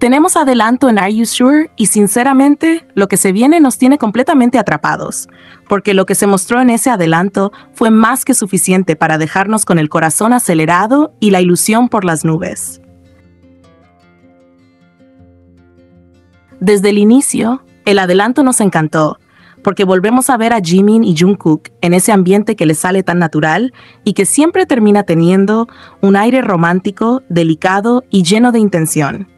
Tenemos adelanto en Are You Sure? Y sinceramente, lo que se viene nos tiene completamente atrapados, porque lo que se mostró en ese adelanto fue más que suficiente para dejarnos con el corazón acelerado y la ilusión por las nubes. Desde el inicio, el adelanto nos encantó, porque volvemos a ver a Jimin y Jungkook en ese ambiente que les sale tan natural y que siempre termina teniendo un aire romántico, delicado y lleno de intención.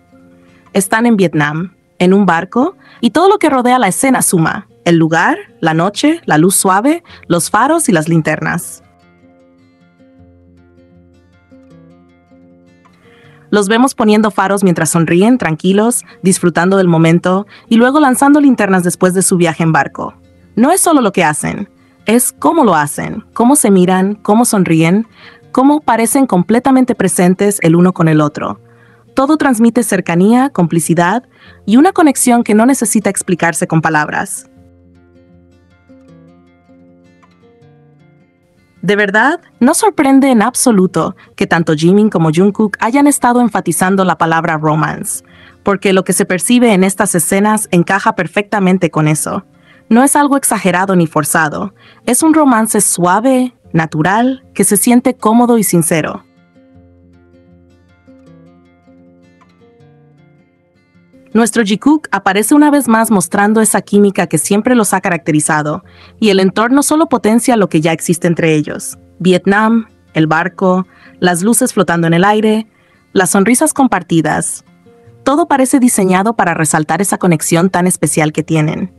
Están en Vietnam, en un barco, y todo lo que rodea la escena suma: el lugar, la noche, la luz suave, los faros y las linternas. Los vemos poniendo faros mientras sonríen, tranquilos, disfrutando del momento, y luego lanzando linternas después de su viaje en barco. No es solo lo que hacen, es cómo lo hacen, cómo se miran, cómo sonríen, cómo parecen completamente presentes el uno con el otro. Todo transmite cercanía, complicidad y una conexión que no necesita explicarse con palabras. De verdad, no sorprende en absoluto que tanto Jimin como Jungkook hayan estado enfatizando la palabra romance, porque lo que se percibe en estas escenas encaja perfectamente con eso. No es algo exagerado ni forzado, es un romance suave, natural, que se siente cómodo y sincero. Nuestro Jikook aparece una vez más mostrando esa química que siempre los ha caracterizado, y el entorno solo potencia lo que ya existe entre ellos. Vietnam, el barco, las luces flotando en el aire, las sonrisas compartidas. Todo parece diseñado para resaltar esa conexión tan especial que tienen.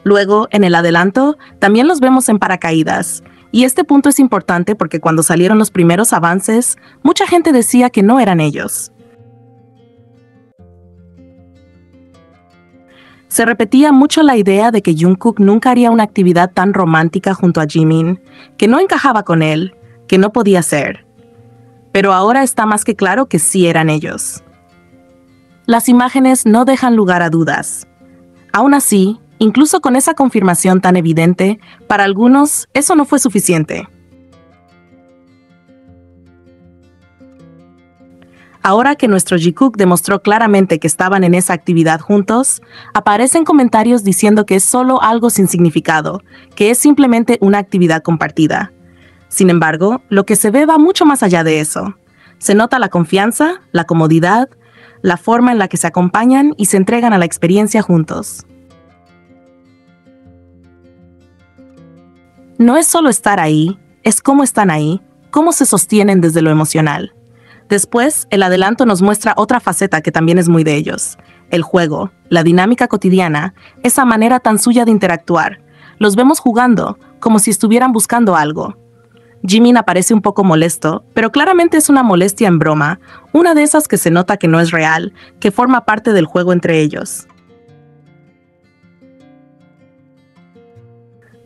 Luego, en el adelanto, también los vemos en paracaídas, y este punto es importante porque cuando salieron los primeros avances, mucha gente decía que no eran ellos. Se repetía mucho la idea de que Jungkook nunca haría una actividad tan romántica junto a Jimin, que no encajaba con él, que no podía ser. Pero ahora está más que claro que sí eran ellos. Las imágenes no dejan lugar a dudas. Aún así, incluso con esa confirmación tan evidente, para algunos eso no fue suficiente. Ahora que nuestro Jikook demostró claramente que estaban en esa actividad juntos, aparecen comentarios diciendo que es solo algo sin significado, que es simplemente una actividad compartida. Sin embargo, lo que se ve va mucho más allá de eso. Se nota la confianza, la comodidad, la forma en la que se acompañan y se entregan a la experiencia juntos. No es solo estar ahí, es cómo están ahí, cómo se sostienen desde lo emocional. Después, el adelanto nos muestra otra faceta que también es muy de ellos: el juego, la dinámica cotidiana, esa manera tan suya de interactuar. Los vemos jugando, como si estuvieran buscando algo. Jimin aparece un poco molesto, pero claramente es una molestia en broma, una de esas que se nota que no es real, que forma parte del juego entre ellos.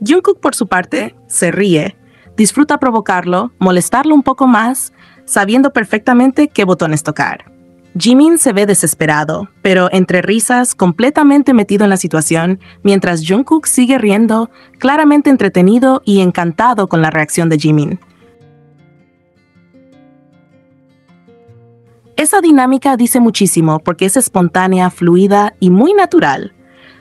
Jungkook, por su parte, se ríe, disfruta provocarlo, molestarlo un poco más, sabiendo perfectamente qué botones tocar. Jimin se ve desesperado, pero entre risas, completamente metido en la situación, mientras Jungkook sigue riendo, claramente entretenido y encantado con la reacción de Jimin. Esa dinámica dice muchísimo porque es espontánea, fluida y muy natural.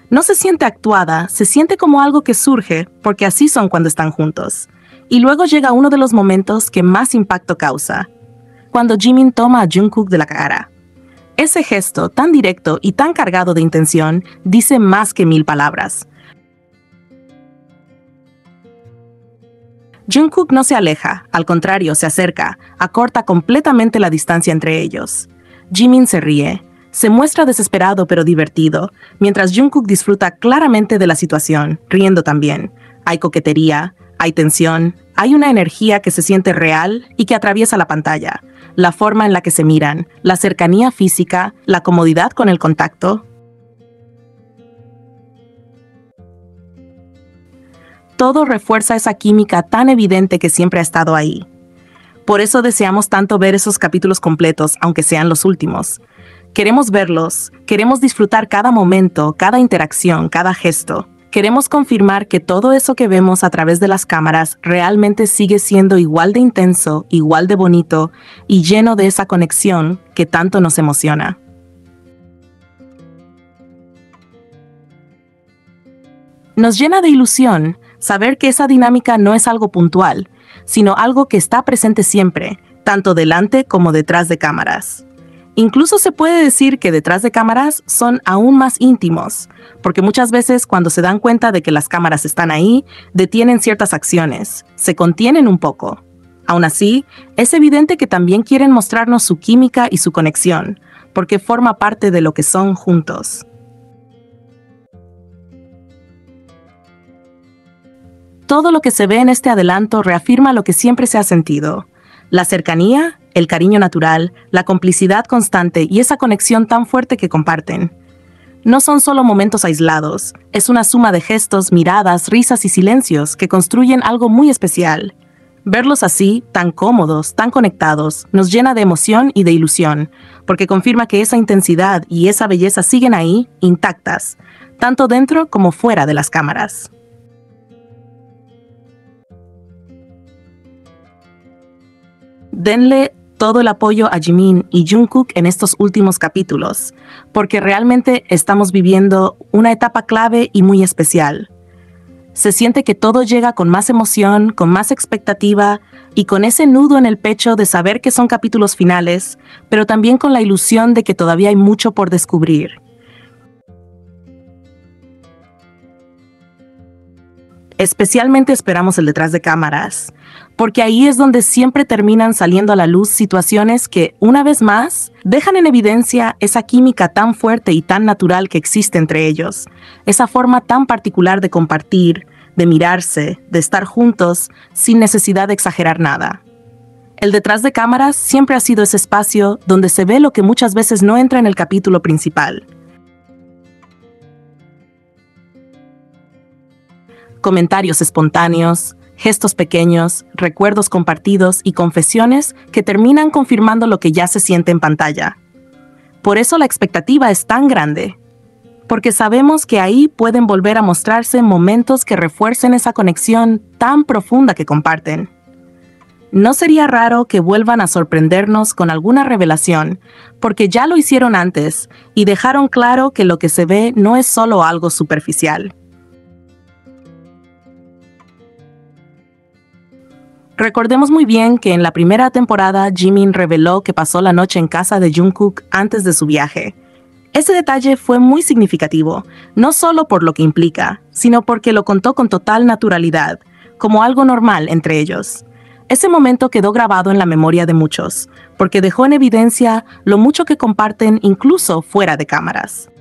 No se siente actuada, se siente como algo que surge, porque así son cuando están juntos. Y luego llega uno de los momentos que más impacto causa, cuando Jimin toma a Jungkook de la cara. Ese gesto tan directo y tan cargado de intención dice más que 1000 palabras. Jungkook no se aleja, al contrario, se acerca, acorta completamente la distancia entre ellos. Jimin se ríe, se muestra desesperado pero divertido, mientras Jungkook disfruta claramente de la situación, riendo también. Hay coquetería, hay tensión, hay una energía que se siente real y que atraviesa la pantalla. La forma en la que se miran, la cercanía física, la comodidad con el contacto. Todo refuerza esa química tan evidente que siempre ha estado ahí. Por eso deseamos tanto ver esos capítulos completos, aunque sean los últimos. Queremos verlos, queremos disfrutar cada momento, cada interacción, cada gesto. Queremos confirmar que todo eso que vemos a través de las cámaras realmente sigue siendo igual de intenso, igual de bonito y lleno de esa conexión que tanto nos emociona. Nos llena de ilusión saber que esa dinámica no es algo puntual, sino algo que está presente siempre, tanto delante como detrás de cámaras. Incluso se puede decir que detrás de cámaras son aún más íntimos, porque muchas veces cuando se dan cuenta de que las cámaras están ahí, detienen ciertas acciones, se contienen un poco. Aún así, es evidente que también quieren mostrarnos su química y su conexión, porque forma parte de lo que son juntos. Todo lo que se ve en este adelanto reafirma lo que siempre se ha sentido: la cercanía, el cariño natural, la complicidad constante y esa conexión tan fuerte que comparten. No son solo momentos aislados, es una suma de gestos, miradas, risas y silencios que construyen algo muy especial. Verlos así, tan cómodos, tan conectados, nos llena de emoción y de ilusión, porque confirma que esa intensidad y esa belleza siguen ahí, intactas, tanto dentro como fuera de las cámaras. Denle todo el apoyo a Jimin y Jungkook en estos últimos capítulos, porque realmente estamos viviendo una etapa clave y muy especial. Se siente que todo llega con más emoción, con más expectativa y con ese nudo en el pecho de saber que son capítulos finales, pero también con la ilusión de que todavía hay mucho por descubrir. Especialmente esperamos el detrás de cámaras, porque ahí es donde siempre terminan saliendo a la luz situaciones que, una vez más, dejan en evidencia esa química tan fuerte y tan natural que existe entre ellos, esa forma tan particular de compartir, de mirarse, de estar juntos, sin necesidad de exagerar nada. El detrás de cámaras siempre ha sido ese espacio donde se ve lo que muchas veces no entra en el capítulo principal. Comentarios espontáneos, gestos pequeños, recuerdos compartidos y confesiones que terminan confirmando lo que ya se siente en pantalla. Por eso la expectativa es tan grande, porque sabemos que ahí pueden volver a mostrarse momentos que refuercen esa conexión tan profunda que comparten. No sería raro que vuelvan a sorprendernos con alguna revelación, porque ya lo hicieron antes y dejaron claro que lo que se ve no es solo algo superficial. Recordemos muy bien que en la primera temporada Jimin reveló que pasó la noche en casa de Jungkook antes de su viaje. Ese detalle fue muy significativo, no solo por lo que implica, sino porque lo contó con total naturalidad, como algo normal entre ellos. Ese momento quedó grabado en la memoria de muchos, porque dejó en evidencia lo mucho que comparten incluso fuera de cámaras.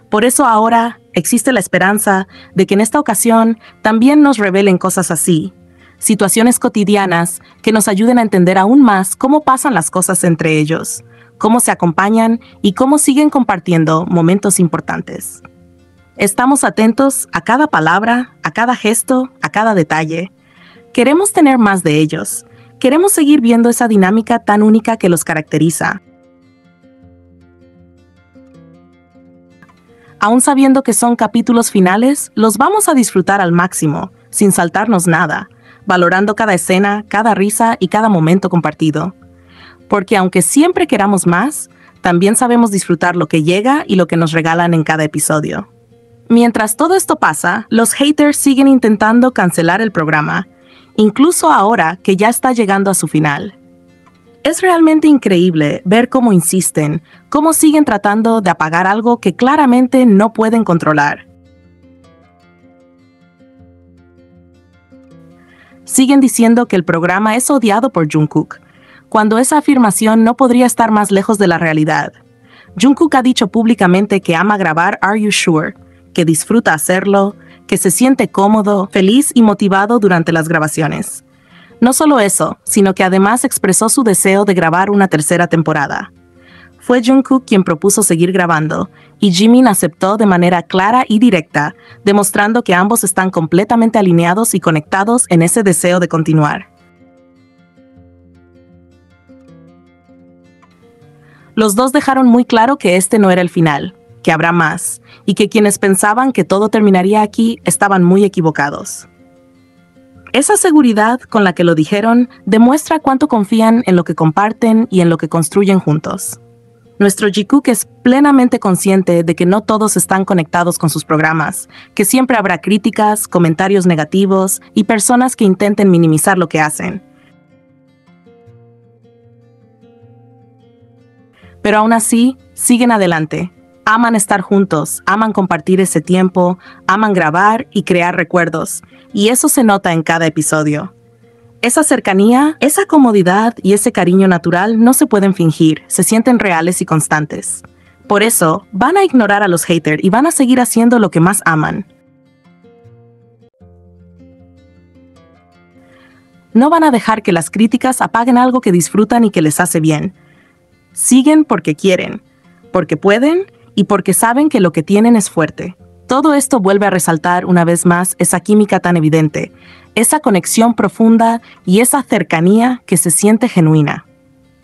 Por eso ahora existe la esperanza de que en esta ocasión también nos revelen cosas así, situaciones cotidianas que nos ayuden a entender aún más cómo pasan las cosas entre ellos, cómo se acompañan y cómo siguen compartiendo momentos importantes. Estamos atentos a cada palabra, a cada gesto, a cada detalle. Queremos tener más de ellos. Queremos seguir viendo esa dinámica tan única que los caracteriza. Aún sabiendo que son capítulos finales, los vamos a disfrutar al máximo, sin saltarnos nada, valorando cada escena, cada risa y cada momento compartido. Porque aunque siempre queramos más, también sabemos disfrutar lo que llega y lo que nos regalan en cada episodio. Mientras todo esto pasa, los haters siguen intentando cancelar el programa, incluso ahora que ya está llegando a su final. Es realmente increíble ver cómo insisten, cómo siguen tratando de apagar algo que claramente no pueden controlar. Siguen diciendo que el programa es odiado por Jungkook, cuando esa afirmación no podría estar más lejos de la realidad. Jungkook ha dicho públicamente que ama grabar Are You Sure, que disfruta hacerlo, que se siente cómodo, feliz y motivado durante las grabaciones. No solo eso, sino que además expresó su deseo de grabar una tercera temporada. Fue Jungkook quien propuso seguir grabando, y Jimin aceptó de manera clara y directa, demostrando que ambos están completamente alineados y conectados en ese deseo de continuar. Los dos dejaron muy claro que este no era el final, que habrá más, y que quienes pensaban que todo terminaría aquí estaban muy equivocados. Esa seguridad con la que lo dijeron demuestra cuánto confían en lo que comparten y en lo que construyen juntos. Nuestro Jikook es plenamente consciente de que no todos están conectados con sus programas, que siempre habrá críticas, comentarios negativos y personas que intenten minimizar lo que hacen. Pero aún así, siguen adelante. Aman estar juntos, aman compartir ese tiempo, aman grabar y crear recuerdos, y eso se nota en cada episodio. Esa cercanía, esa comodidad y ese cariño natural no se pueden fingir, se sienten reales y constantes. Por eso, van a ignorar a los haters y van a seguir haciendo lo que más aman. No van a dejar que las críticas apaguen algo que disfrutan y que les hace bien. Siguen porque quieren, porque pueden y porque saben que lo que tienen es fuerte. Todo esto vuelve a resaltar una vez más esa química tan evidente, esa conexión profunda y esa cercanía que se siente genuina.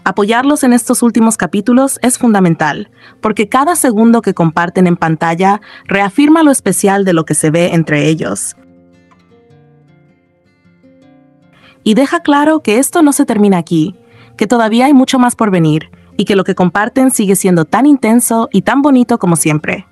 Apoyarlos en estos últimos capítulos es fundamental, porque cada segundo que comparten en pantalla reafirma lo especial de lo que se ve entre ellos. Y deja claro que esto no se termina aquí, que todavía hay mucho más por venir, y que lo que comparten sigue siendo tan intenso y tan bonito como siempre.